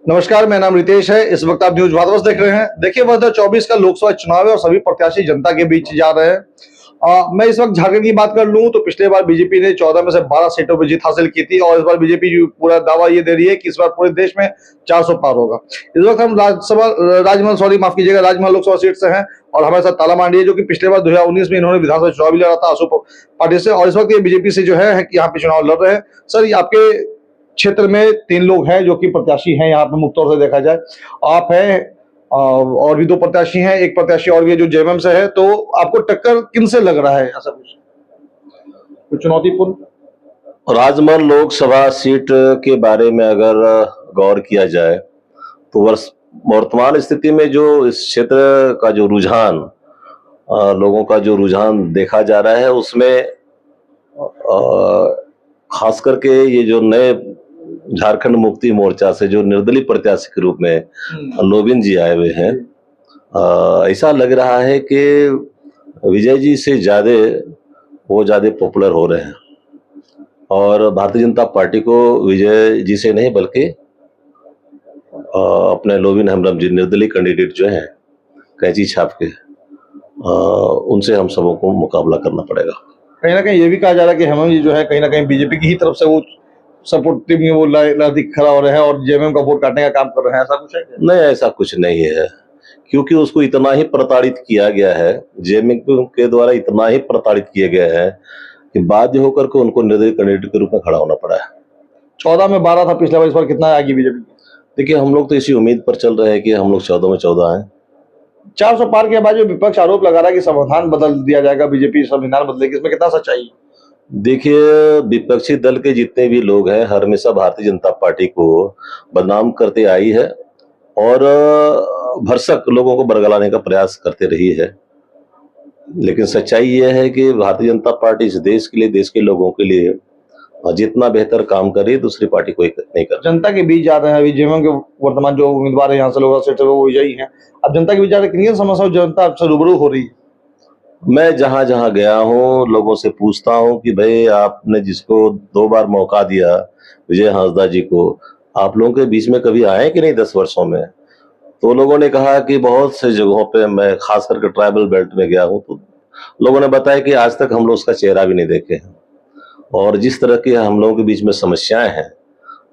नमस्कार, मेरा नाम रितेश है। इस वक्त आप न्यूज भारत देख रहे हैं। देखिए, वह 24 का लोकसभा चुनाव है और सभी प्रत्याशी जनता के बीच जा रहे हैं। मैं इस वक्त झारखंड की बात कर लूं तो पिछले बार बीजेपी ने 14 में से 12 सीटों पर जीत हासिल की थी और इस बार बीजेपी पूरा दावा ये दे रही है कि इस बार पूरे देश में 400 पार होगा। इस वक्त हम माफ कीजिएगा, राजमहल लोकसभा सीट से हैं और हमारे साथ ताला मांडी है, जो कि पिछले बार 2019 में इन्होंने विधानसभा चुनाव भी लड़ा था आसू पार्टी से, और इस वक्त ये बीजेपी से जो है कि यहाँ पे चुनाव लड़ रहे हैं। सर, ये आपके क्षेत्र में 3 लोग हैं जो कि प्रत्याशी हैं यहाँ पे, मुख्य तौर से देखा जाए आप हैं और भी 2 प्रत्याशी हैं, एक प्रत्याशी और भी है जो जेएमएम से है। तो आपको टक्कर किन से लग रहा है? ऐसा कुछ चुनौतीपूर्ण। राजमहल लोकसभा सीट के बारे में अगर गौर किया जाए तो वर्तमान स्थिति में जो इस क्षेत्र का जो रुझान, लोगों का जो रुझान देखा जा रहा है, उसमें खास करके ये जो नए झारखंड मुक्ति मोर्चा से जो निर्दलीय प्रत्याशी के रूप में लोबिन जी आए हुए हैं, ऐसा लग रहा है कि विजय जी से ज्यादा पॉपुलर हो रहे हैं और भारतीय जनता पार्टी को विजय जी से नहीं बल्कि अपने लोबिन हेम्ब्रम जी निर्दलीय कैंडिडेट जो हैं कैंची छाप के, उनसे हम सबों को मुकाबला करना पड़ेगा। कहीं ना कहीं ये भी कहा जा रहा है कि हेमंत जी जो है कहीं ना कहीं बीजेपी की ही तरफ से वो सपोर्टिव में वो अधिक खड़ा हो रहे हैं और जेएमएम का वोट काटने का काम कर रहे हैं। ऐसा कुछ है? नहीं, ऐसा कुछ नहीं है, क्योंकि उसको इतना ही प्रताड़ित किया गया है, जेएमएम के द्वारा इतना ही प्रताड़ित किया गया है कि बाध्य होकर के उनको निर्दलीय कैंडिडेट के रूप में खड़ा होना पड़ा है। 14 में 12 था पिछले बार, इस बार कितना आएगी बीजेपी? देखिए, हम लोग तो इसी उम्मीद पर चल रहे हैं कि हम लोग 14 में 14 हैं। 400 पार के बाद जो विपक्ष आरोप लगा रहा है कि संविधान बदल दिया जाएगा, बीजेपी संविधान बदलेगी, इसमें कितना सच्चाई है? देखिए, विपक्षी दल के जितने भी लोग हैं हमेशा भारतीय जनता पार्टी को बदनाम करते आई है और भरसक लोगों को बरगलाने का प्रयास करते रही है। लेकिन सच्चाई यह है कि भारतीय जनता पार्टी इस देश के लिए, देश के लोगों के लिए जितना बेहतर काम करे दूसरी पार्टी कोई नहीं कर। जनता के बीच जा रहे हैं, अभी जेएमएम के वर्तमान जो उम्मीदवार है यहाँ से लोग वो विजयी हैं। अब जनता के बीच जा रहे, कितनी समस्या जनता आपसे रूबरू हो रही है? मैं जहां जहां गया हूं लोगों से पूछता हूं कि भाई, आपने जिसको 2 बार मौका दिया, विजय हांसदा जी को, आप लोगों के बीच में कभी आए कि नहीं 10 वर्षों में? तो लोगों ने कहा कि बहुत से जगहों पे, मैं खास करके ट्राइबल बेल्ट में गया हूं, तो लोगों ने बताया कि आज तक हम लोग उसका चेहरा भी नहीं देखे हैं। और जिस तरह की हम लोगों के बीच में समस्याएं हैं,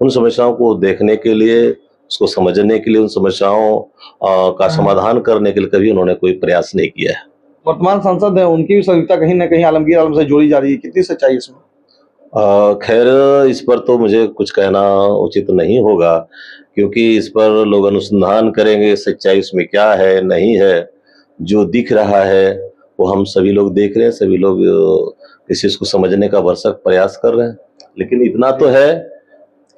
उन समस्याओं को देखने के लिए, उसको समझने के लिए, उन समस्याओं का समाधान करने के लिए कभी उन्होंने कोई प्रयास नहीं किया है। वर्तमान सांसद है, उनकी भी सदस्यता कहीं ना कहीं आलमगीर आलम से जोड़ी जा रही है, कितनी सच्चाई इसमें? खैर, इस पर तो मुझे कुछ कहना उचित नहीं होगा, क्योंकि इस पर लोग अनुसंधान करेंगे सच्चाई इसमें क्या है नहीं है। जो दिख रहा है वो हम सभी लोग देख रहे हैं, सभी लोग इस चीज को समझने का भरसक प्रयास कर रहे हैं। लेकिन इतना तो है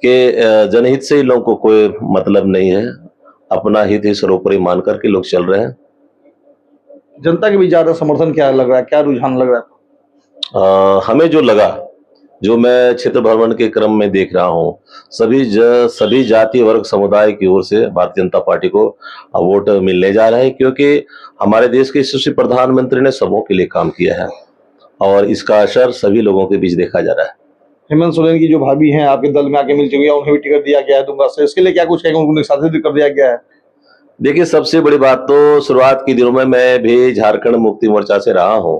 कि जनहित से ही लोगों को कोई मतलब नहीं है, अपना हित ही सर्वोपरि मान करके लोग चल रहे हैं। जनता के बीच ज्यादा समर्थन क्या लग रहा है, क्या रुझान लग रहा है? हमें जो लगा, जो मैं क्षेत्र भ्रमण के क्रम में देख रहा हूँ, सभी जाति वर्ग समुदाय की ओर से भारतीय जनता पार्टी को वोट मिलने जा रहे हैं, क्योंकि हमारे देश के यशस्वी प्रधानमंत्री ने सबों के लिए काम किया है और इसका असर सभी लोगों के बीच देखा जा रहा है। हेमंत सोरेन की जो भाभी हैं आपके दल में आके मिल चुकी है, उन्हें भी टिकट दिया गया है दूंगा से, इसके लिए क्या कुछ कहेंगे? उनको निष्कासित कर दिया गया है। देखिए, सबसे बड़ी बात तो शुरुआत के दिनों में मैं भी झारखंड मुक्ति मोर्चा से रहा हूं,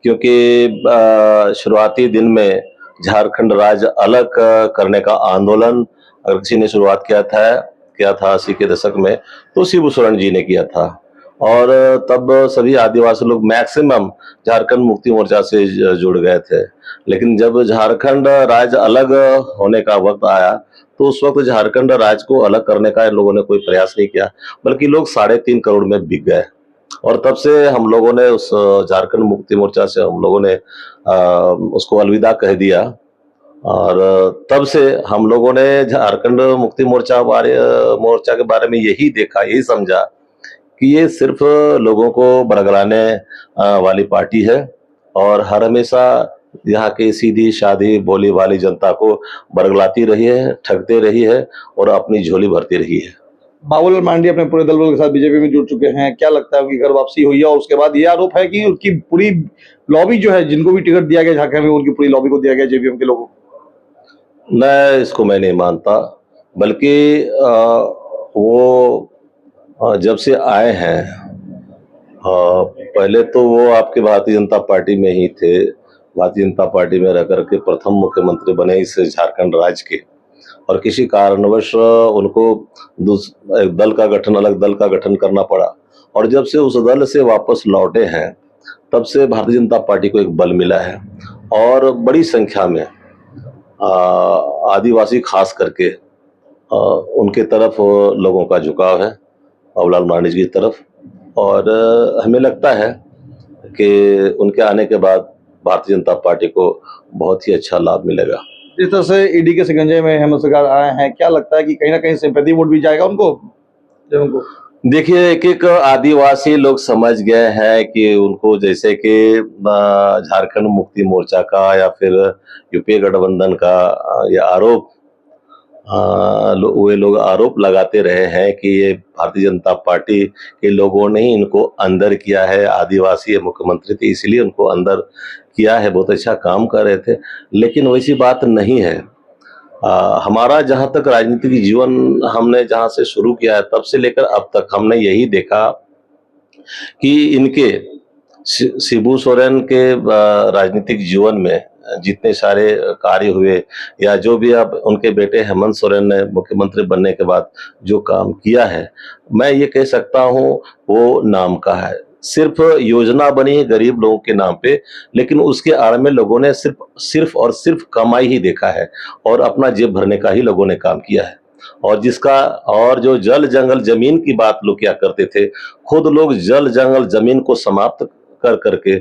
क्योंकि शुरुआती दिन में झारखंड राज्य अलग करने का आंदोलन अगर किसी ने शुरुआत किया था 80 के दशक में, तो शिबू सोरेन जी ने किया था। और तब सभी आदिवासी लोग मैक्सिमम झारखंड मुक्ति मोर्चा से जुड़ गए थे। लेकिन जब झारखंड राज्य अलग होने का वक्त आया, तो उस वक्त झारखंड राज्य को अलग करने का इन लोगों ने कोई प्रयास नहीं किया, बल्कि लोग 3.5 करोड़ में बिक गए। और तब से हम लोगों ने उस झारखंड मुक्ति मोर्चा से हम लोगों ने उसको अलविदा कह दिया। और तब से हम लोगों ने झारखंड मुक्ति मोर्चा के बारे में यही देखा, यही समझा कि ये सिर्फ लोगों को बरगलाने वाली पार्टी है और हर हमेशा यहाँ के सीधी शादी भोली भाली जनता को बरगलाती रही है, ठगते रही है और अपनी झोली भरती रही है। बाबूलाल मांडी अपने पूरे दल के साथ बीजेपी में जुड़ चुके हैं, क्या लगता है उनकी घर वापसी हुई है? और उसके बाद ये आरोप है कि उनकी पूरी लॉबी जो है, जिनको भी टिकट दिया गया झारखंड में, उनकी पूरी लॉबी को दिया गया जेवीएम के लोगों को। मैं इसको मैं नहीं मानता, बल्कि वो जब से आए हैं, पहले तो वो आपके भारतीय जनता पार्टी में ही थे। भारतीय जनता पार्टी में रह करके प्रथम मुख्यमंत्री बने इस झारखंड राज्य के, और किसी कारणवश उनको एक दल का गठन, अलग दल का गठन करना पड़ा। और जब से उस दल से वापस लौटे हैं, तब से भारतीय जनता पार्टी को एक बल मिला है, और बड़ी संख्या में आदिवासी खास करके उनके तरफ लोगों का झुकाव है, बाबूलाल मरांडी जी की तरफ। और हमें लगता है कि उनके आने के बाद भारतीय जनता पार्टी को बहुत ही अच्छा लाभ मिलेगा। जिस तरह से ईडी के शिकंजे में हेमंत सरकार आए हैं, क्या लगता है कि कहीं ना कहीं सिंपैथी वोट भी जाएगा उनको? देखिए, एक एक आदिवासी लोग समझ गए हैं कि उनको, जैसे कि झारखंड मुक्ति मोर्चा का या फिर यूपीए गठबंधन का ये आरोप, वे लोग आरोप लगाते रहे हैं कि ये भारतीय जनता पार्टी के लोगों ने ही इनको अंदर किया है। आदिवासी मुख्यमंत्री थे इसलिए उनको अंदर किया है, बहुत अच्छा काम कर रहे थे, लेकिन वैसी बात नहीं है। हमारा जहाँ तक राजनीतिक जीवन हमने जहाँ से शुरू किया है, तब से लेकर अब तक हमने यही देखा कि इनके शिबू सोरेन के राजनीतिक जीवन में जितने सारे कार्य हुए, या जो भी अब उनके बेटे हेमंत सोरेन ने मुख्यमंत्री बनने के बाद जो काम किया है, मैं ये कह सकता हूँ वो नाम का है। सिर्फ योजना बनी है गरीब लोगों के नाम पे, लेकिन उसके आड़ में लोगों ने सिर्फ कमाई ही देखा है, और अपना जेब भरने का ही लोगों ने काम किया है। और जो जल जंगल जमीन की बात लोग क्या करते थे, खुद लोग जल जंगल जमीन को समाप्त कर करके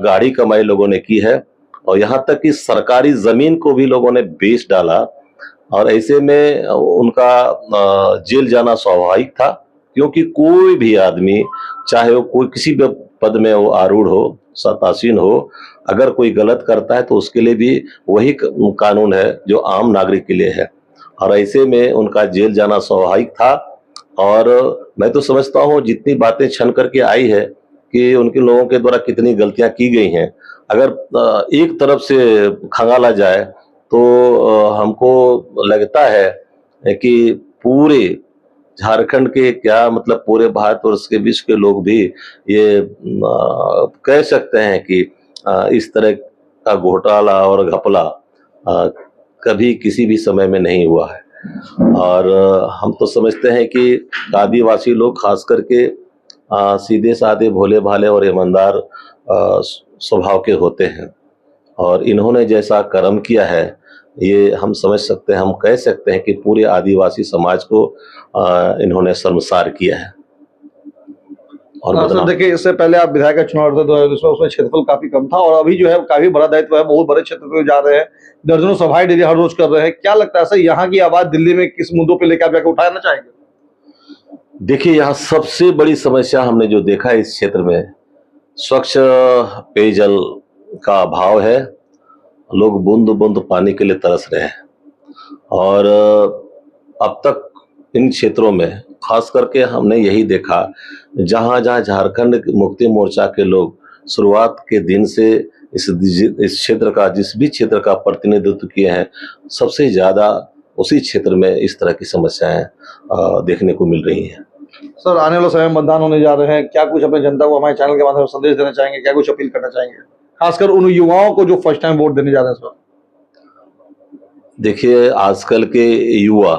गाढ़ी कमाई लोगों ने की है, और यहाँ तक कि सरकारी जमीन को भी लोगों ने बेच डाला। और ऐसे में उनका जेल जाना स्वाभाविक था, क्योंकि कोई भी आदमी, चाहे वो कोई किसी भी पद में वो आरूढ़ हो, सत्तासीन हो, अगर कोई गलत करता है तो उसके लिए भी वही कानून है जो आम नागरिक के लिए है, और ऐसे में उनका जेल जाना स्वाभाविक था। और मैं तो समझता हूँ जितनी बातें छन करके आई है कि उनके लोगों के द्वारा कितनी गलतियां की गई हैं, अगर एक तरफ से खंगाला जाए तो हमको लगता है कि पूरे झारखंड के, क्या मतलब पूरे भारतवर्ष के विश्व के लोग भी ये कह सकते हैं कि इस तरह का घोटाला और घपला कभी किसी भी समय में नहीं हुआ है। और हम तो समझते हैं कि आदिवासी लोग खास करके सीधे साधे, भोले भाले और ईमानदार स्वभाव के होते हैं, और इन्होंने जैसा कर्म किया है, ये हम समझ सकते हैं, हम कह सकते हैं कि पूरे आदिवासी समाज को इन्होंने शर्मसार किया है। और सर देखिए, इससे पहले आप विधायक का चुनाव लड़ते 2022 में, उसमें क्षेत्रफल काफी कम था, और अभी जो है काफी बड़ा दायित्व है, बहुत बड़े क्षेत्र पे जा रहे हैं, दर्जनों सभाएं डेली हर रोज कर रहे हैं। क्या लगता है सर, यहाँ की आवाज दिल्ली में किस मुद्दों पे लेकर आप जाकर उठाना चाहेंगे? देखिए, यहाँ सबसे बड़ी समस्या हमने जो देखा है इस क्षेत्र में, स्वच्छ पेयजल का अभाव है। लोग बूंद बूंद पानी के लिए तरस रहे हैं, और अब तक इन क्षेत्रों में खास करके हमने यही देखा, जहां जहां झारखंड मुक्ति मोर्चा के लोग शुरुआत के दिन से इस क्षेत्र का, जिस भी क्षेत्र का प्रतिनिधित्व किए हैं, सबसे ज्यादा उसी क्षेत्र में इस तरह की समस्याएं देखने को मिल रही हैं। सर, आने वाले समय में मतदान होने जा रहे हैं, क्या कुछ अपने जनता को हमारे चैनल के माध्यम से संदेश देना चाहेंगे? क्या कुछ अपील करना चाहेंगे, खासकर उन युवाओं को जो फर्स्ट टाइम वोट देने जा रहे हैं सर? देखिए, आजकल के युवा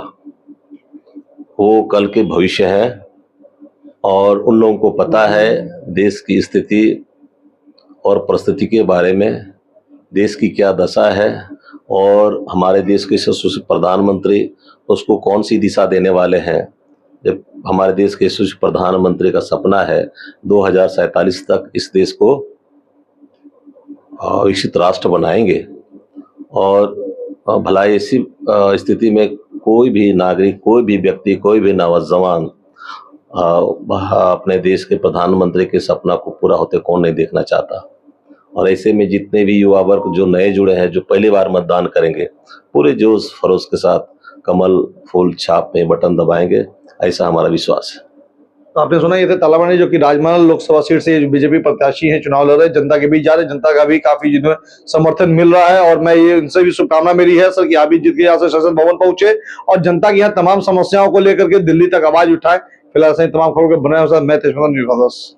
वो कल के भविष्य हैं, और उन लोगों को पता है देश की स्थिति और परिस्थिति के बारे में, देश की क्या दशा है, और हमारे देश के यशस्वी प्रधानमंत्री उसको कौन सी दिशा देने वाले हैं। जब हमारे देश के यशस्वी प्रधानमंत्री का सपना है 2047 तक इस देश को विकसित राष्ट्र बनाएंगे, और भला ऐसी स्थिति में कोई भी नागरिक, कोई भी व्यक्ति, कोई भी नौजवान अपने देश के प्रधानमंत्री के सपना को पूरा होते कौन नहीं देखना चाहता। और ऐसे में जितने भी युवा वर्ग जो नए जुड़े हैं, जो पहली बार मतदान करेंगे, पूरे जोश खरोश के साथ कमल फूल छाप में बटन दबाएंगे, ऐसा हमारा विश्वास है। तो आपने सुना ये थे तालाबनी, जो कि राजमहल लोकसभा सीट से बीजेपी प्रत्याशी हैं, चुनाव लड़ रहे हैं, जनता के बीच जा रहे हैं। जनता का भी काफी जिन्हें समर्थन मिल रहा है और मैं ये इनसे भी शुभकामना मेरी है सर कि आप भी जीत के यहाँ से संसद भवन पहुंचे और जनता की यहाँ तमाम समस्याओं को लेकर के दिल्ली तक आवाज उठाए। फिलहाल से तमाम खबरों के बने हुए मैं तेजपाल न्यूज़।